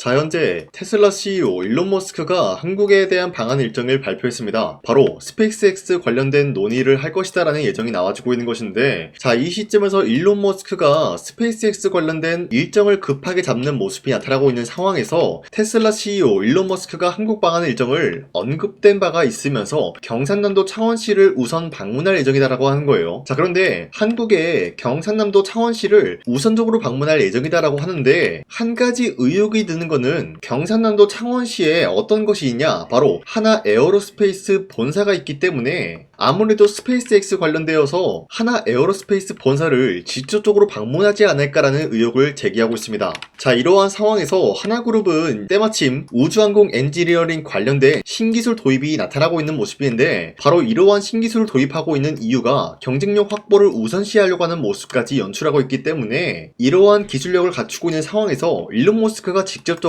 자, 현재 테슬라 CEO 일론 머스크가 한국에 대한 방한 일정을 발표했습니다. 바로 스페이스X 관련된 논의를 할 것이다 라는 예정이 나와지고 있는 것인데, 자, 이 시점에서 일론 머스크가 스페이스X 관련된 일정을 급하게 잡는 모습이 나타나고 있는 상황에서 테슬라 CEO 일론 머스크가 한국 방한 일정을 언급된 바가 있으면서 경상남도 창원시를 우선 방문할 예정이다라고 하는 거예요. 자, 그런데 한국의 경상남도 창원시를 우선적으로 방문할 예정이다라고 하는데, 한 가지 의혹이 드는 거는 경상남도 창원시에 어떤 것이 있냐, 바로 하나 에어로스페이스 본사가 있기 때문에 아무래도 스페이스X 관련되어서 하나 에어로스페이스 본사를 직접적으로 방문하지 않을까라는 의혹을 제기하고 있습니다. 자, 이러한 상황에서 하나그룹은 때마침 우주항공 엔지니어링 관련된 신기술 도입이 나타나고 있는 모습인데, 바로 이러한 신기술을 도입하고 있는 이유가 경쟁력 확보를 우선시하려고 하는 모습까지 연출하고 있기 때문에, 이러한 기술력을 갖추고 있는 상황에서 일론 머스크가 직접적으로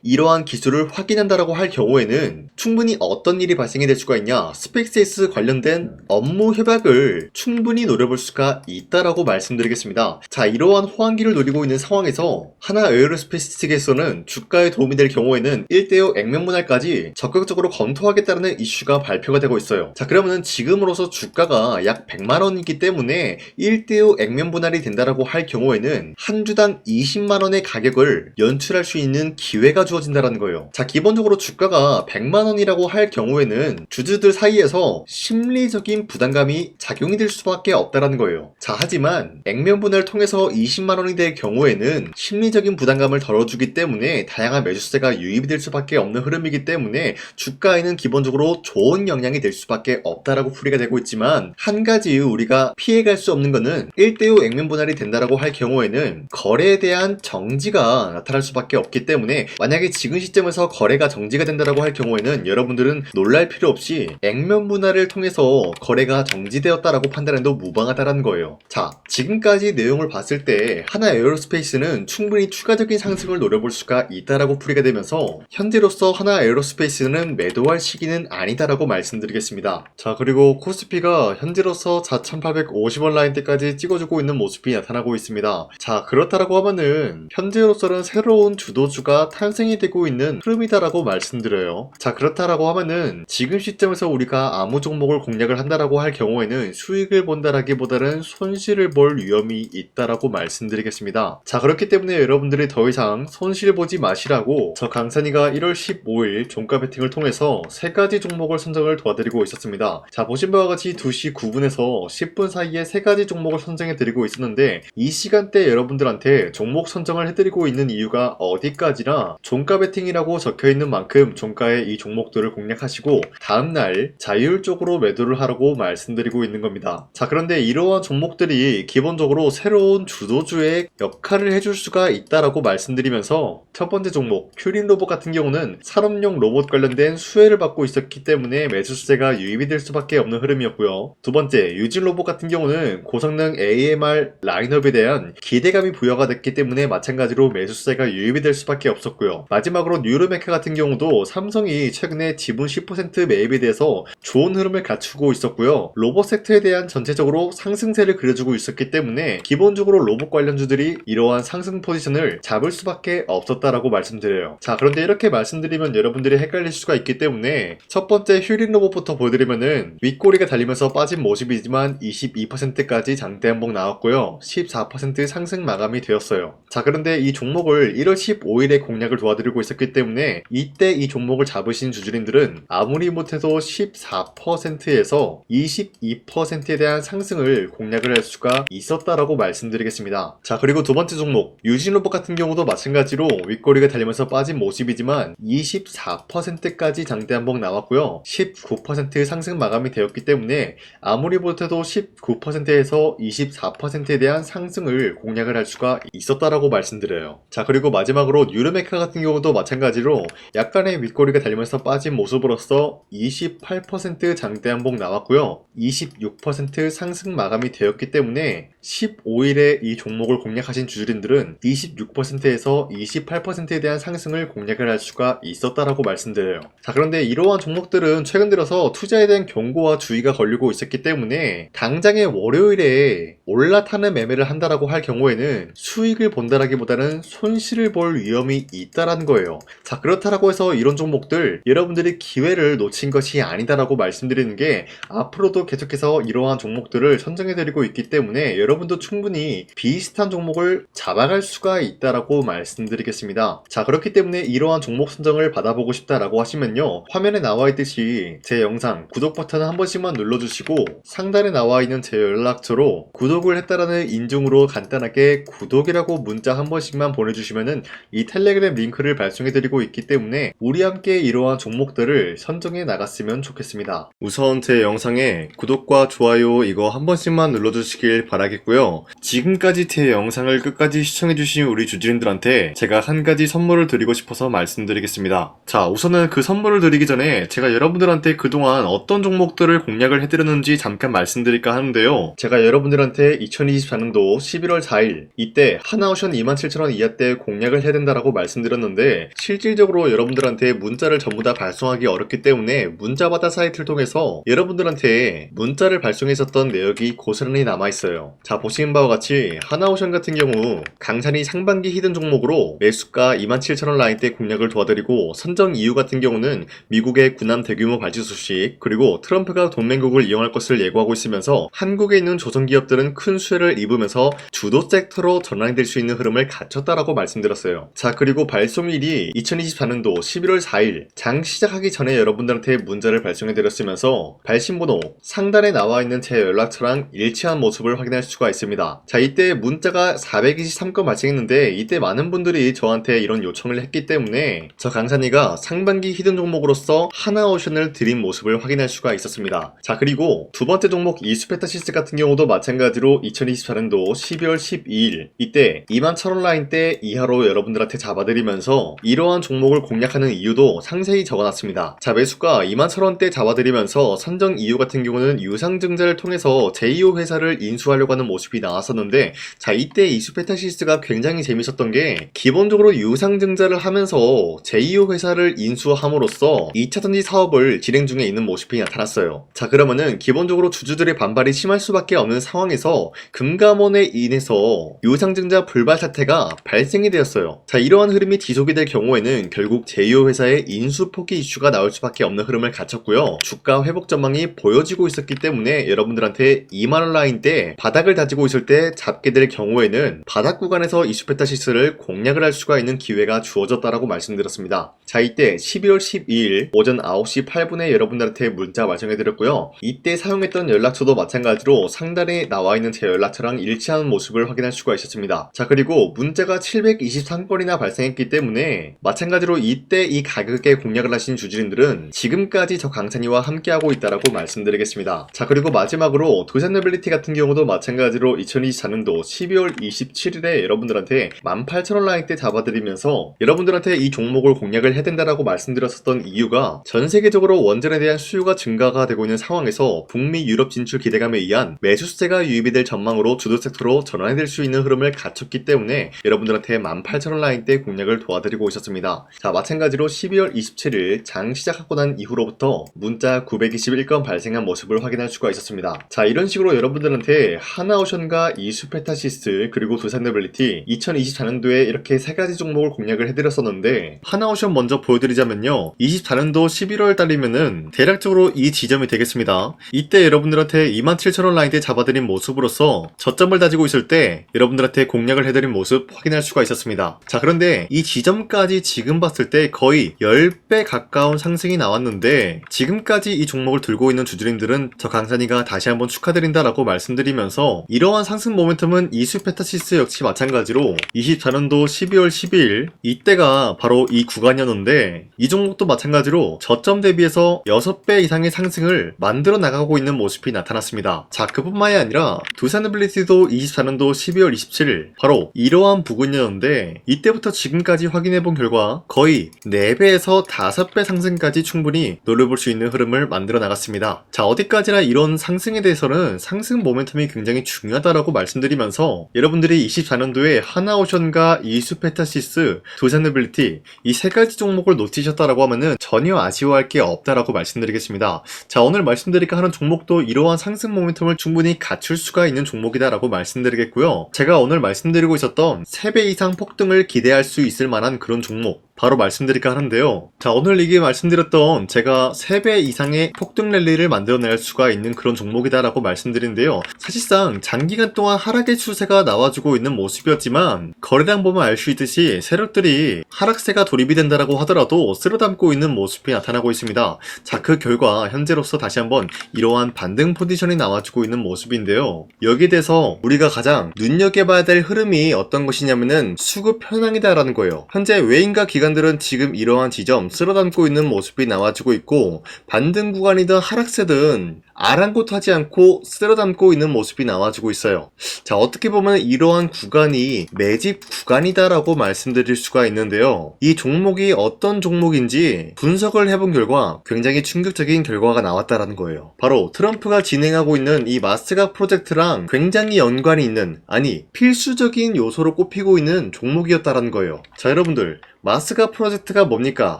이러한 기술을 확인한다라고 할 경우에는 충분히 어떤 일이 발생이 될 수가 있냐, 스페이스X 관련된 업무 협약을 충분히 노려볼 수가 있다라고 말씀드리겠습니다. 자, 이러한 호황기를 노리고 있는 상황에서 하나 에어로스페이스 측에서는 주가에 도움이 될 경우에는 1대5 액면 분할까지 적극적으로 검토하겠다는 이슈가 발표가 되고 있어요. 자, 그러면은 지금으로서 주가가 약 100만원이기 때문에 1대5 액면 분할이 된다라고 할 경우에는 한 주당 20만원의 가격을 연출할 수 있는 기회가 주어진다라는 거예요. 자, 기본적으로 주가가 100만원이라고 할 경우에는 주주들 사이에서 심리적인 부담감이 작용이 될 수밖에 없다라는 거예요. 자, 하지만 액면 분할을 통해서 20만원이 될 경우에는 심리적인 부담감을 덜어주기 때문에 다양한 매수세가 유입이 될 수밖에 없는 흐름이기 때문에 주가에는 기본적으로 좋은 영향이 될 수밖에 없다라고 풀이가 되고 있지만, 한 가지 우리가 피해갈 수 없는 거는 1대5 액면 분할이 된다라고 할 경우에는 거래에 대한 정지가 나타날 수밖에 없기 때문에, 만약에 지금 시점에서 거래가 정지가 된다라고 할 경우에는 여러분들은 놀랄 필요 없이 액면 분할을 통해서 거래가 정지되었다라고 판단해도 무방하다라는 거예요. 자, 지금까지 내용을 봤을 때 하나 에어로스페이스는 충분히 추가적인 상승을 노려볼 수가 있다라고 풀이가 되면서, 현재로서 하나 에어로스페이스는 매도할 시기는 아니다라고 말씀드리겠습니다. 자, 그리고 코스피가 현재로서 4,850원 라인대까지 찍어주고 있는 모습이 나타나고 있습니다. 자, 그렇다라고 하면은 현재로서는 새로운 주도주가 탄생이 되고 있는 흐름이다라고 말씀드려요. 자, 그렇다라고 하면은 지금 시점에서 우리가 아무 종목을 공략을 한다라고 할 경우에는 수익을 본다라기보다는 손실을 볼 위험이 있다라고 말씀드리겠습니다. 자, 그렇기 때문에 여러분들이 더 이상 손실 보지 마시라고 저 강산이가 1월 15일 종가 베팅을 통해서 3가지 종목을 선정을 도와드리고 있었습니다. 자, 보신 바와 같이 2시 9분에서 10분 사이에 3가지 종목을 선정해 드리고 있었는데, 이 시간대 여러분들한테 종목 선정을 해드리고 있는 이유가 어디까지나 종가 베팅이라고 적혀있는 만큼 종가의 이 종목들을 공략하시고 다음날 자율적으로 매도를 하라고 말씀드리고 있는 겁니다. 자, 그런데 이러한 종목들이 기본적으로 새로운 주도주의 역할을 해줄 수가 있다라고 말씀드리면서, 첫 번째 종목 큐린 로봇 같은 경우는 산업용 로봇 관련된 수혜를 받고 있었기 때문에 매수세가 유입이 될 수밖에 없는 흐름이었고요. 두 번째 유진 로봇 같은 경우는 고성능 AMR 라인업에 대한 기대감이 부여가 됐기 때문에 마찬가지로 매수세가 유입이 될 수밖에 없었고요. 마지막으로 뉴로메카 같은 경우도 삼성이 최근에 지분 10% 매입에 대해서 좋은 흐름을 갖추고 있었고요. 로봇 섹터에 대한 전체적으로 상승세를 그려주고 있었기 때문에 기본적으로 로봇 관련주들이 이러한 상승 포지션을 잡을 수밖에 없었다라고 말씀드려요. 자, 그런데 이렇게 말씀드리면 여러분들이 헷갈릴 수가 있기 때문에 첫 번째 휴린 로봇부터 보여드리면은 윗꼬리가 달리면서 빠진 모습이지만 22%까지 장대 한봉 나왔고요. 14% 상승 마감이 되었어요. 자, 그런데 이 종목을 1월 15일에 공략을 도와드리고 있었기 때문에 이때 이 종목을 잡으신 주주님들은 아무리 못해도 14%에서 22%에 대한 상승을 공략을 할 수가 있었다라고 말씀드리겠습니다. 자, 그리고 두 번째 종목 유진로봇 같은 경우도 마찬가지로 윗꼬리가 달리면서 빠진 모습이지만 24%까지 장대 한봉 나왔고요. 19% 상승 마감이 되었기 때문에 아무리 못해도 19%에서 24%에 대한 상승을 공략을 할 수가 있었다라고 말씀드려요. 자, 그리고 마지막으로 뉴르메카 같은 경우도 마찬가지로 약간의 윗꼬리가 달리면서 빠진 모습으로서 28% 장대 한봉 나왔고요. 26% 상승 마감이 되었기 때문에 15일에 이 종목을 공략하신 주주님들은 26%에서 28%에 대한 상승을 공략을 할 수가 있었다라고 말씀드려요. 자, 그런데 이러한 종목들은 최근 들어서 투자에 대한 경고와 주의가 걸리고 있었기 때문에 당장의 월요일에 올라타는 매매를 한다라고 할 경우에는 수익을 본다라기보다는 손실을 볼 위험이 있다라는 거예요. 자, 그렇다라고 해서 이런 종목들 여러분들이 기회를 놓친 것이 아니다라고 말씀드리는 게 앞으로도 계속해서 이러한 종목들을 선정해드리고 있기 때문에 여러분도 충분히 비슷한 종목을 잡아갈 수가 있다라고 말씀드리겠습니다. 자, 그렇기 때문에 이러한 종목 선정을 받아보고 싶다라고 하시면요, 화면에 나와 있듯이 제 영상 구독 버튼 한 번씩만 눌러주시고 상단에 나와 있는 제 연락처로 구독을 했다라는 인증으로 간단하게 구독이라고 문자 한 번씩만 보내주시면은 이 텔레그램 링크를 발송해드리고 있기 때문에 우리 함께 이러한 종목들을 선정해 나갔으면 좋겠습니다. 우선 제 영상에 구독과 좋아요 이거 한 번씩만 눌러주시길 바라겠고요. 지금까지 제 영상을 끝까지 시청해주신 우리 주주님들한테 제가 한 가지 선물을 드리고 싶어서 말씀드리겠습니다. 자, 우선은 그 선물을 드리기 전에 제가 여러분들한테 그동안 어떤 종목들을 공략을 해드렸는지 잠깐 말씀드릴까 하는데요. 제가 여러분들한테 2024년도 11월 4일 이때 하나오션 27,000원 이하 때 공략을 해야 된다라고 말씀드렸는데 실질적으로 여러분들한테 문자를 전부 다 발송하기 어렵기 때문에 문자받아 사이트를 통해서 여러분들한테 문자를 발송했었던 내역이 고스란히 남아있어요. 자, 보시는 바와 같이 하나오션 같은 경우 강산이 상반기 히든 종목으로 매수가 27,000원 라인 때 공략을 도와드리고 선정 이유 같은 경우는 미국의 군함 대규모 발주 소식 그리고 트럼프가 동맹국을 이용할 것을 예고하고 있으면서 한국에 있는 조선기업들은 큰 수혜를 입으면서 주도 섹터로 전환될 수 있는 흐름을 갖췄다라고 말씀드렸어요. 자, 그리고 발송일이 2024년도 11월 4일 장 시작하기 전에 여러분들한테 문자를 발송해드렸으면서 발신번호 상단에 나와 있는 제 연락처랑 일치한 모습을 확인할 수가 있습니다. 자, 이때 문자가 423건 발생했는데 이때 많은 분들이 저한테 이런 요청을 했기 때문에 저 강산이가 상반기 히든 종목으로서 하나오션을 드린 모습을 확인할 수가 있었습니다. 자, 그리고 두 번째 종목 이수페타시스 같은 경우도 마찬가지로 2024년도 12월 12일 이때 21,000원 라인 때 이하로 여러분들한테 잡아드리면서 이러한 종목을 공략하는 이유도 상세히 적어놨습니다. 자, 매수가 21,000원대 잡아드리면서 선정 이유 같은 경우는 유상증자를 통해서 제2호 회사를 인수하려고 하는 모습이 나왔었는데 자, 이때 이수페타시스가 굉장히 재밌었던 게 기본적으로 유상증자를 하면서 제2호 회사를 인수함으로써 2차전지 사업을 진행 중에 있는 모습이 나타났어요. 자, 그러면은 기본적으로 주주들의 반발이 심할 수밖에 없는 상황에서 금감원에 인해서 유상증자 불발 사태가 발생이 되었어요. 자, 이러한 흐름이 지속이 될 경우에는 결국 제2호 회사의 인수 포기 이슈가 나올 수밖에 없는 흐름을 갖췄고요. 주가 회복 전망이 보여지고 있었기 때문에 여러분들한테 2만원 라인 때 바닥을 다지고 있을 때 잡게 될 경우에는 바닥 구간에서 이수페타시스를 공략을 할 수가 있는 기회가 주어졌다라고 말씀드렸습니다. 자, 이때 12월 12일 오전 9시 8분에 여러분들한테 문자 발송해드렸고요. 이때 사용했던 연락처도 마찬가지로 상단에 나와 있는 제 연락처랑 일치하는 모습을 확인할 수가 있었습니다. 자, 그리고 문자가 723건이나 발생했기 때문에 마찬가지로 이때 이 가격에 공략을 하신 주주님들은 지금까지 저 강찬이와 함께하고 있다라고 말씀드리겠습니다. 자, 그리고 마지막으로 두산노빌리티 같은 경우도 마찬가지로 2024년도 12월 27일에 여러분들한테 18,000원 라인 때 잡아드리면서 여러분들한테 이 종목을 공략을 해야 된다라고 말씀드렸었던 이유가 전 세계적으로 원전에 대한 수요가 증가가 되고 있는 상황에서 북미 유럽 진출 기대감에 의한 매수세가 유입이 될 전망으로 주도 섹터로 전환이 될 수 있는 흐름을 갖췄기 때문에 여러분들한테 18,000원 라인 때 공략을 도와드리고 있었습니다. 자, 마찬가지로 12월 27일 장 시작하고 난 이후로부터 문자 921건 발생한 모습을 확인할 수가 있었습니다. 자, 이런 식으로 여러분들한테 하나오션과 이수페타시스 그리고 두산노빌리티 2024년도에 이렇게 세 가지 종목을 공략을 해드렸었는데 하나오션 먼저 보여드리자면요, 24년도 11월 달이면은 대략적으로 이 지점이 되겠습니다. 이때 여러분들한테 27,000원 라인 때 잡아드린 모습으로서 저점을 다지고 있을 때 여러분들한테 공략을 해드린 모습 확인할 수가 있었습니다. 자, 그런데 이 지점까지 지금 봤을 때 거의 10배 가까운 상승이 나왔는데 지금까지 이 종목을 들고 있는 주주님들은 저 강산이가 다시 한번 축하드린다라고 말씀드리면서 이러한 상승 모멘텀은 이수페타시스 역시 마찬가지로 24년도 12월 12일 이때가 바로 이 구간이었는데 이 종목도 마찬가지로 저점 대비해서 6배 이상의 상승을 만들어 나가고 있는 모습이 나타났습니다. 자, 그뿐만이 아니라 두산노빌리티도 24년도 12월 27일 바로 이러한 부근이었는데 이때부터 지금까지 확인해본 결과 거의 4배에서 5배 상승까지 충분히 노려볼 수 있는 흐름을 만들어 나갔습니다. 자, 어디까지나 이런 상승에 대해서는 상승 모멘텀이 굉장히 중요하다라고 말씀드리면서 여러분들이 24년도에 하나오션과 이수페타시스, 두산빌리티 이 세 가지 종목을 놓치셨다라고 하면은 전혀 아쉬워할 게 없다라고 말씀드리겠습니다. 자, 오늘 말씀드릴까 하는 종목도 이러한 상승 모멘텀을 충분히 갖출 수가 있는 종목이다라고 말씀드리겠고요. 제가 오늘 말씀드리고 있었던 3배 이상 폭등을 기대할 수 있을 만한 그런 종목 바로 말씀드릴까 하는데요. 자, 오늘 이게 말씀드렸던 제가 3배 이상의 폭등 랠리를 만들어낼 수가 있는 그런 종목이다라고 말씀드리는데요. 사실상 장기간 동안 하락의 추세가 나와주고 있는 모습이었지만 거래량 보면 알 수 있듯이 세력들이 하락세가 돌입이 된다라고 하더라도 쓸어담고 있는 모습이 나타나고 있습니다. 자, 그 결과 현재로서 다시 한번 이러한 반등 포지션이 나와주고 있는 모습인데요. 여기에 대해서 우리가 가장 눈여겨봐야 될 흐름이 어떤 것이냐면은 수급 현황이다라는 거예요. 현재 외인과 기관들은 지금 이러한 지점 쓸어담고 있는 모습이 나와주고 있고 반등 구간이든 하락세든 아랑곳하지 않고 쓸어담고 있는 모습이 나와주고 있어요. 자, 어떻게 보면 이러한 구간이 매집 구간이다라고 말씀드릴 수가 있는데요. 이 종목이 어떤 종목인지 분석을 해본 결과 굉장히 충격적인 결과가 나왔다라는 거예요. 바로 트럼프가 진행하고 있는 이 마스가 프로젝트랑 굉장히 연관이 있는, 아니 필수적인 요소로 꼽히고 있는 종목이었다라는 거예요. 자, 여러분들 마스가 프로젝트가 뭡니까?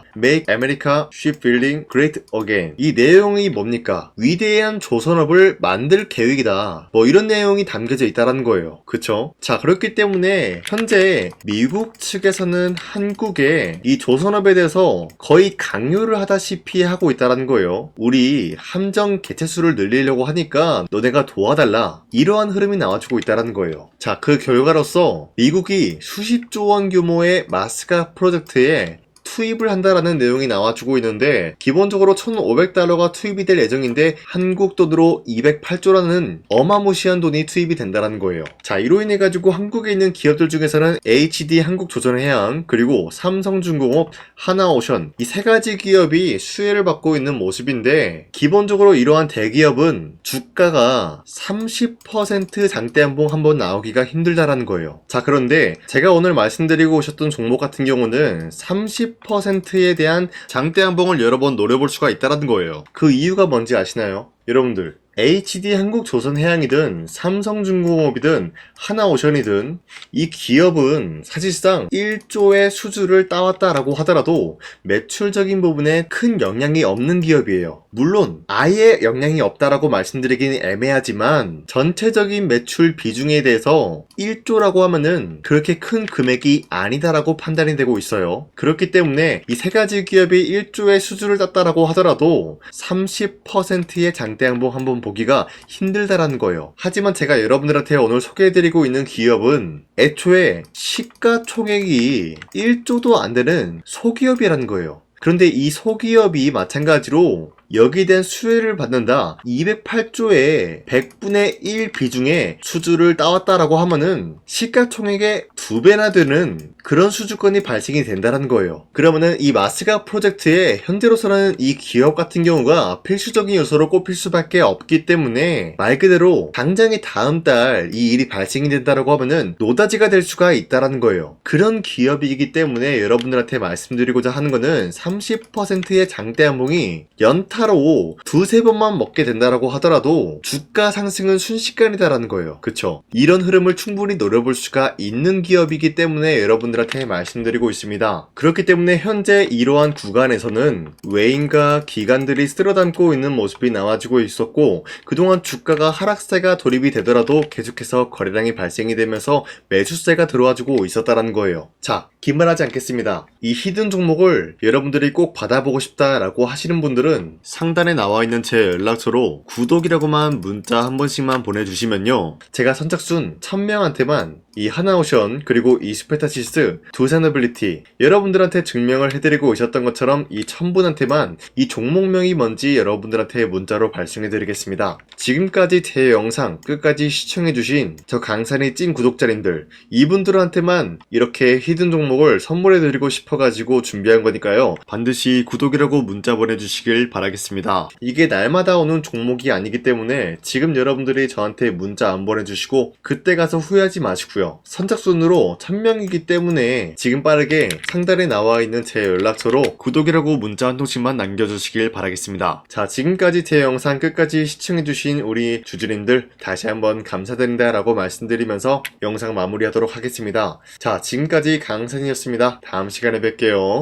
Make America Shipbuilding Great Again. 이 내용이 뭡니까? 위대한 조선업을 만들 계획이다. 뭐 이런 내용이 담겨져 있다라는 거예요. 그쵸? 자, 그렇기 때문에 현재 미국 측에서는 한국에 이 조선업에 대해서 거의 강요를 하다시피 하고 있다라는 거예요. 우리 함정 개체수를 늘리려고 하니까 너네가 도와달라. 이러한 흐름이 나와주고 있다라는 거예요. 자, 그 결과로서 미국이 수십조 원 규모의 마스가 프로젝트에 투입을 한다라는 내용이 나와주고 있는데 기본적으로 1,500달러가 투입이 될 예정인데 한국 돈으로 208조라는 어마무시한 돈이 투입이 된다는 거예요. 자, 이로 인해 가지고 한국에 있는 기업들 중에서는 HD 한국조선해양, 그리고 삼성중공업, 하나오션 이 세 가지 기업이 수혜를 받고 있는 모습인데 기본적으로 이러한 대기업은 주가가 30% 장대한봉 한번 나오기가 힘들다라는 거예요. 자, 그런데 제가 오늘 말씀드리고 오셨던 종목 같은 경우는 30%에 대한 장대한봉을 여러 번 노려볼 수가 있다는 거예요. 그 이유가 뭔지 아시나요? 여러분들, HD 한국조선해양이든 삼성중공업이든 하나오션이든 이 기업은 사실상 1조의 수주를 따왔다라고 하더라도 매출적인 부분에 큰 영향이 없는 기업이에요. 물론 아예 영향이 없다라고 말씀드리기는 애매하지만 전체적인 매출 비중에 대해서 1조라고 하면은 그렇게 큰 금액이 아니다라고 판단이 되고 있어요. 그렇기 때문에 이 세 가지 기업이 1조의 수주를 땄다라고 하더라도 30%의 장대양봉 한번 보기가 힘들다라는 거예요. 하지만 제가 여러분들한테 오늘 소개해드리고 있는 기업은 애초에 시가총액이 1조도 안 되는 소기업이라는 거예요. 그런데 이 소기업이 마찬가지로 여기에 대한 수혜를 받는다. 208조의 100분의 1 비중의 수주를 따왔다라고 하면은 시가총액의 2배나 되는 그런 수주권이 발생이 된다는 거예요. 그러면은 이 마스가 프로젝트에 현재로서는 이 기업 같은 경우가 필수적인 요소로 꼽힐 수밖에 없기 때문에 말 그대로 당장에 다음 달 이 일이 발생이 된다라고 하면은 노다지가 될 수가 있다라는 거예요. 그런 기업이기 때문에 여러분들한테 말씀드리고자 하는 거는 30%의 장대한봉이 연타로 두세 번만 먹게 된다라고 하더라도 주가 상승은 순식간이다라는 거예요. 그쵸? 이런 흐름을 충분히 노려볼 수가 있는 기업이기 때문에 여러분들한테 말씀드리고 있습니다. 그렇기 때문에 현재 이러한 구간에서는 외인과 기관들이 쓸어담고 있는 모습이 나와주고 있었고 그동안 주가가 하락세가 돌입이 되더라도 계속해서 거래량이 발생이 되면서 매수세가 들어와주고 있었다라는 거예요. 자, 긴말하지 않겠습니다. 이 히든 종목을 여러분들이 꼭 받아보고 싶다라고 하시는 분들은 상단에 나와 있는 제 연락처로 구독이라고만 문자 한 번씩만 보내주시면요, 제가 선착순 1000명한테만 이 하나오션 그리고 이 스페타시스 두산빌리티 여러분들한테 증명을 해드리고 오셨던 것처럼 이 1000분한테만 이 종목명이 뭔지 여러분들한테 문자로 발송해드리겠습니다. 지금까지 제 영상 끝까지 시청해주신 저 강산이 찐 구독자님들 이분들한테만 이렇게 히든 종목을 선물해드리고 싶어가지고 준비한 거니까요, 반드시 구독이라고 문자 보내주시길 바라겠습니다. 않겠습니다. 이게 날마다 오는 종목이 아니기 때문에 지금 여러분들이 저한테 문자 안 보내주시고 그때 가서 후회하지 마시고요. 선착순으로 1000명이기 때문에 지금 빠르게 상단에 나와 있는 제 연락처로 구독이라고 문자 한 통씩만 남겨주시길 바라겠습니다. 자, 지금까지 제 영상 끝까지 시청해주신 우리 주주님들 다시 한번 감사드린다 라고 말씀드리면서 영상 마무리하도록 하겠습니다. 자, 지금까지 강산이었습니다. 다음 시간에 뵐게요.